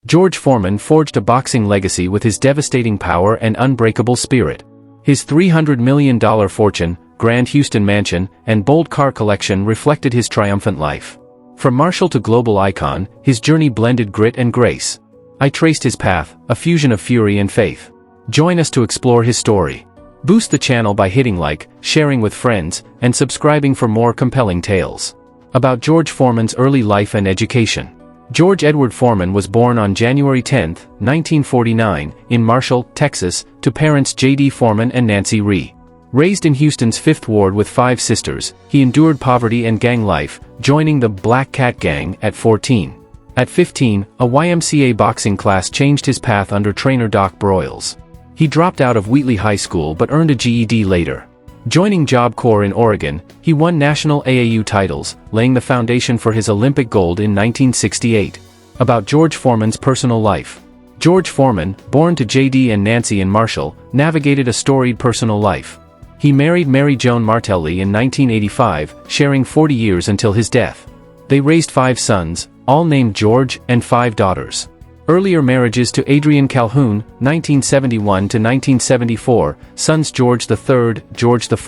George Foreman forged a boxing legacy with his devastating power and unbreakable spirit. His $300 million fortune, grand Houston mansion, and bold car collection reflected his triumphant life. From martial to global icon, his journey blended grit and grace. I traced his path, a fusion of fury and faith. Join us to explore his story. Boost the channel by hitting like, sharing with friends, and subscribing for more compelling tales. About George Foreman's early life and education. George Edward Foreman was born on January 10, 1949, in Marshall, Texas, to parents J.D. Foreman and Nancy Rhee. Raised in Houston's Fifth Ward with 5 sisters, he endured poverty and gang life, joining the Black Cat Gang at 14. At 15, a YMCA boxing class changed his path under trainer Doc Broyles. He dropped out of Wheatley High School but earned a GED later. Joining Job Corps in Oregon, he won national AAU titles, laying the foundation for his Olympic gold in 1968. About George Foreman's personal life. George Foreman, born to J.D. and Nancy in Marshall, navigated a storied personal life. He married Mary Joan Martelli in 1985, sharing 40 years until his death. They raised 5 sons, all named George, and 5 daughters. Earlier marriages to Adrienne Calhoun, 1971 to 1974, sons George III, George IV,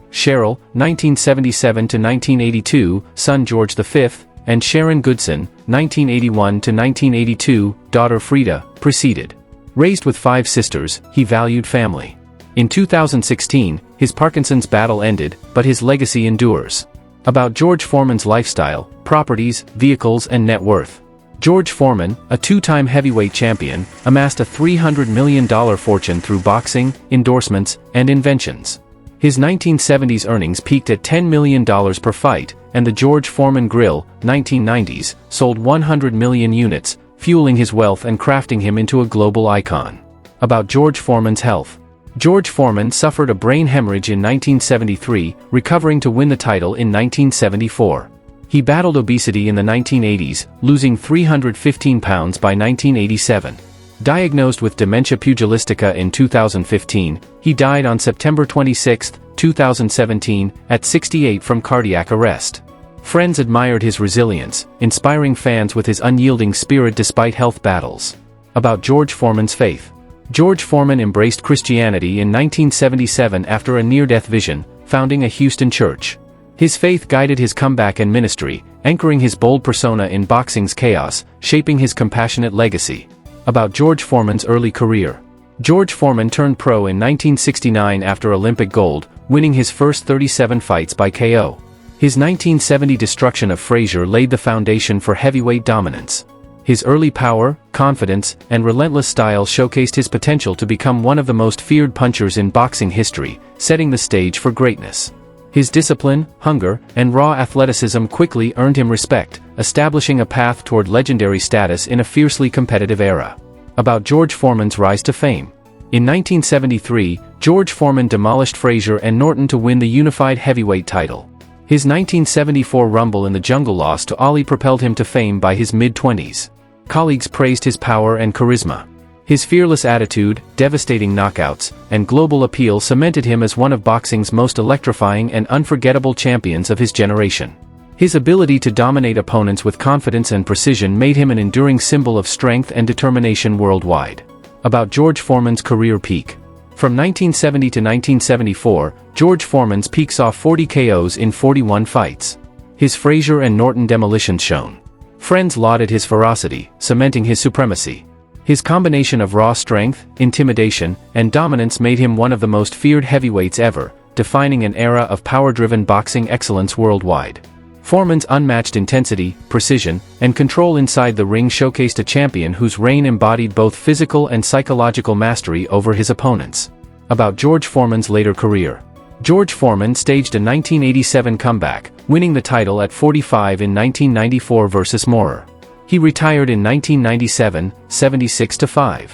Cheryl, 1977 to 1982, son George V, and Sharon Goodson, 1981 to 1982, daughter Frida, preceded. Raised with 5 sisters, he valued family. In 2016, his Parkinson's battle ended, but his legacy endures. About George Foreman's lifestyle, properties, vehicles, and net worth. George Foreman, a 2-time heavyweight champion, amassed a $300 million fortune through boxing, endorsements, and inventions. His 1970s earnings peaked at $10 million per fight, and the George Foreman Grill, 1990s, sold 100 million units, fueling his wealth and crafting him into a global icon. About George Foreman's health. George Foreman suffered a brain hemorrhage in 1973, recovering to win the title in 1974. He battled obesity in the 1980s, losing 315 pounds by 1987. Diagnosed with dementia pugilistica in 2015, he died on September 26, 2017, at 68 from cardiac arrest. Friends admired his resilience, inspiring fans with his unyielding spirit despite health battles. About George Foreman's faith. George Foreman embraced Christianity in 1977 after a near-death vision, founding a Houston church. His faith guided his comeback and ministry, anchoring his bold persona in boxing's chaos, shaping his compassionate legacy. About George Foreman's early career. George Foreman turned pro in 1969 after Olympic gold, winning his first 37 fights by KO. His 1970 destruction of Frazier laid the foundation for heavyweight dominance. His early power, confidence, and relentless style showcased his potential to become one of the most feared punchers in boxing history, setting the stage for greatness. His discipline, hunger, and raw athleticism quickly earned him respect, establishing a path toward legendary status in a fiercely competitive era. About George Foreman's rise to fame. In 1973, George Foreman demolished Frazier and Norton to win the unified heavyweight title. His 1974 Rumble in the Jungle loss to Ali propelled him to fame by his mid-20s. Colleagues praised his power and charisma. His fearless attitude, devastating knockouts, and global appeal cemented him as one of boxing's most electrifying and unforgettable champions of his generation. His ability to dominate opponents with confidence and precision made him an enduring symbol of strength and determination worldwide. About George Foreman's career peak. From 1970 to 1974, George Foreman's peak saw 40 KOs in 41 fights. His Frazier and Norton demolitions shone. Friends lauded his ferocity, cementing his supremacy. His combination of raw strength, intimidation, and dominance made him one of the most feared heavyweights ever, defining an era of power-driven boxing excellence worldwide. Foreman's unmatched intensity, precision, and control inside the ring showcased a champion whose reign embodied both physical and psychological mastery over his opponents. About George Foreman's later career. George Foreman staged a 1987 comeback, winning the title at 45 in 1994 versus Moorer. He retired in 1997, 76-5.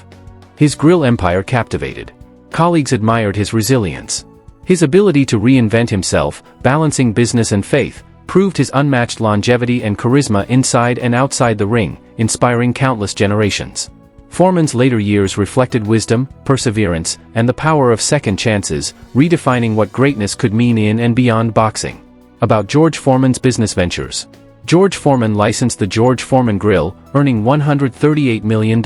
His grill empire captivated. Colleagues admired his resilience. His ability to reinvent himself, balancing business and faith, proved his unmatched longevity and charisma inside and outside the ring, inspiring countless generations. Foreman's later years reflected wisdom, perseverance, and the power of second chances, redefining what greatness could mean in and beyond boxing. About George Foreman's business ventures. George Foreman licensed the George Foreman Grill, earning $138 million.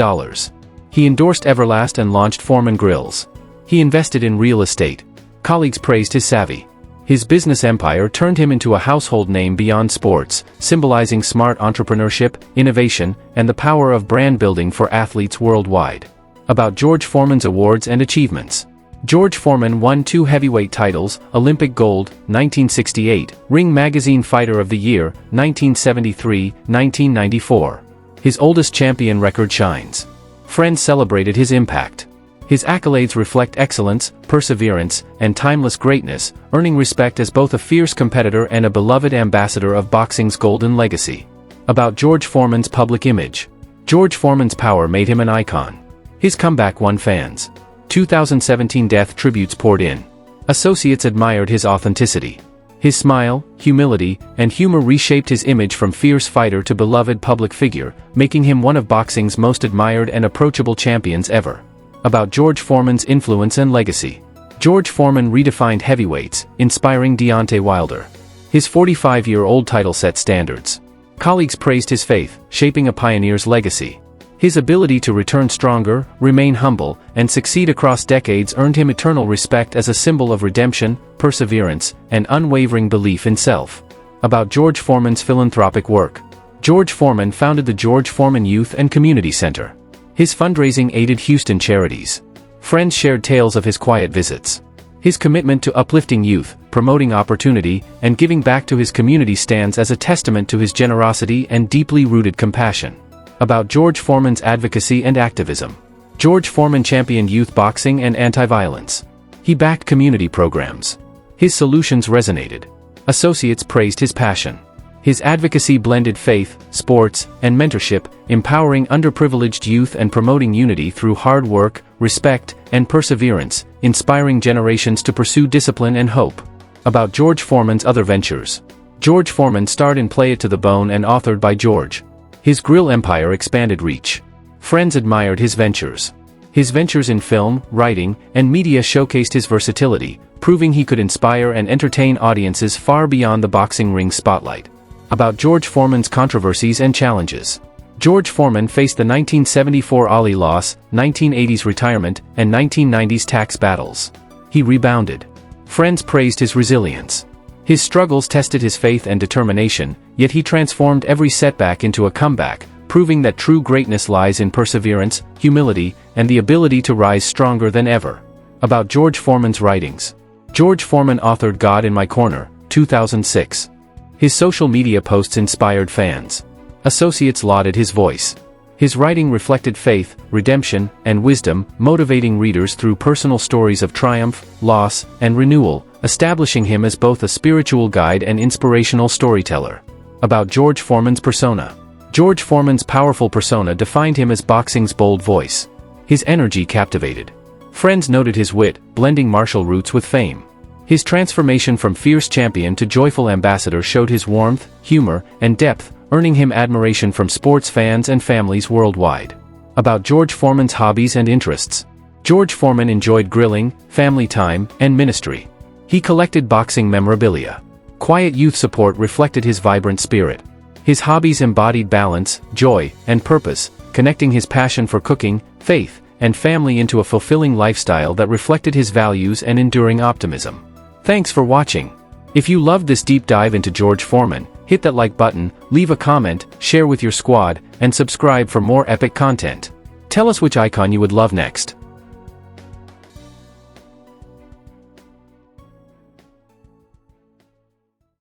He endorsed Everlast and launched Foreman Grills. He invested in real estate. Colleagues praised his savvy. His business empire turned him into a household name beyond sports, symbolizing smart entrepreneurship, innovation, and the power of brand building for athletes worldwide. About George Foreman's awards and achievements. George Foreman won 2 heavyweight titles, Olympic Gold, 1968, Ring Magazine Fighter of the Year, 1973, 1994. His oldest champion record shines. Friends celebrated his impact. His accolades reflect excellence, perseverance, and timeless greatness, earning respect as both a fierce competitor and a beloved ambassador of boxing's golden legacy. About George Foreman's public image. George Foreman's power made him an icon. His comeback won fans. 2017 death tributes poured in. Associates admired his authenticity. His smile, humility, and humor reshaped his image from fierce fighter to beloved public figure, making him one of boxing's most admired and approachable champions ever. About George Foreman's influence and legacy. George Foreman redefined heavyweights, inspiring Deontay Wilder. His 45-year-old title set standards. Colleagues praised his faith, shaping a pioneer's legacy. His ability to return stronger, remain humble, and succeed across decades earned him eternal respect as a symbol of redemption, perseverance, and unwavering belief in self. About George Foreman's philanthropic work. George Foreman founded the George Foreman Youth and Community Center. His fundraising aided Houston charities. Friends shared tales of his quiet visits. His commitment to uplifting youth, promoting opportunity, and giving back to his community stands as a testament to his generosity and deeply rooted compassion. About George Foreman's advocacy and activism. George Foreman championed youth boxing and anti-violence. He backed community programs. His solutions resonated. Associates praised his passion. His advocacy blended faith, sports, and mentorship, empowering underprivileged youth and promoting unity through hard work, respect, and perseverance, inspiring generations to pursue discipline and hope. About George Foreman's other ventures. George Foreman starred in Play It to the Bone and authored by George. His grill empire expanded reach. Friends admired his ventures. His ventures in film, writing, and media showcased his versatility, proving he could inspire and entertain audiences far beyond the boxing ring spotlight. About George Foreman's controversies and challenges. George Foreman faced the 1974 Ali loss, 1980s retirement, and 1990s tax battles. He rebounded. Friends praised his resilience. His struggles tested his faith and determination, yet he transformed every setback into a comeback, proving that true greatness lies in perseverance, humility, and the ability to rise stronger than ever. About George Foreman's writings. George Foreman authored God in My Corner, 2006. His social media posts inspired fans. Associates lauded his voice. His writing reflected faith, redemption, and wisdom, motivating readers through personal stories of triumph, loss, and renewal, establishing him as both a spiritual guide and inspirational storyteller. About George Foreman's persona. George Foreman's powerful persona defined him as boxing's bold voice. His energy captivated. Friends noted his wit, blending martial roots with fame. His transformation from fierce champion to joyful ambassador showed his warmth, humor, and depth, earning him admiration from sports fans and families worldwide. About George Foreman's hobbies and interests. George Foreman enjoyed grilling, family time, and ministry. He collected boxing memorabilia. Quiet youth support reflected his vibrant spirit. His hobbies embodied balance, joy, and purpose, connecting his passion for cooking, faith, and family into a fulfilling lifestyle that reflected his values and enduring optimism. Thanks for watching. If you loved this deep dive into George Foreman, hit that like button, leave a comment, share with your squad, and subscribe for more epic content. Tell us which icon you would love next.